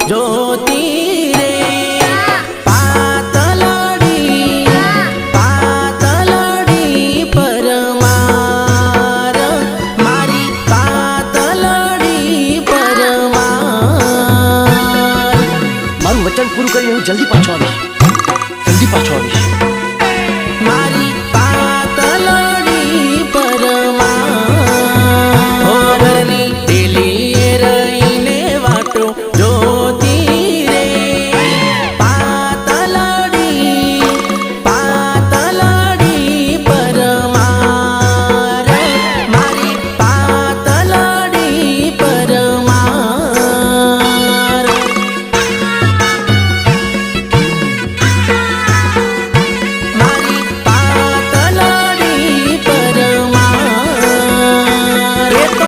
જોતી રે પાતલડી પરમાર મારી પાતલડી પરમાર. મારું વચન પૂરું કરીને હું જલ્દી પાછો આવીશ.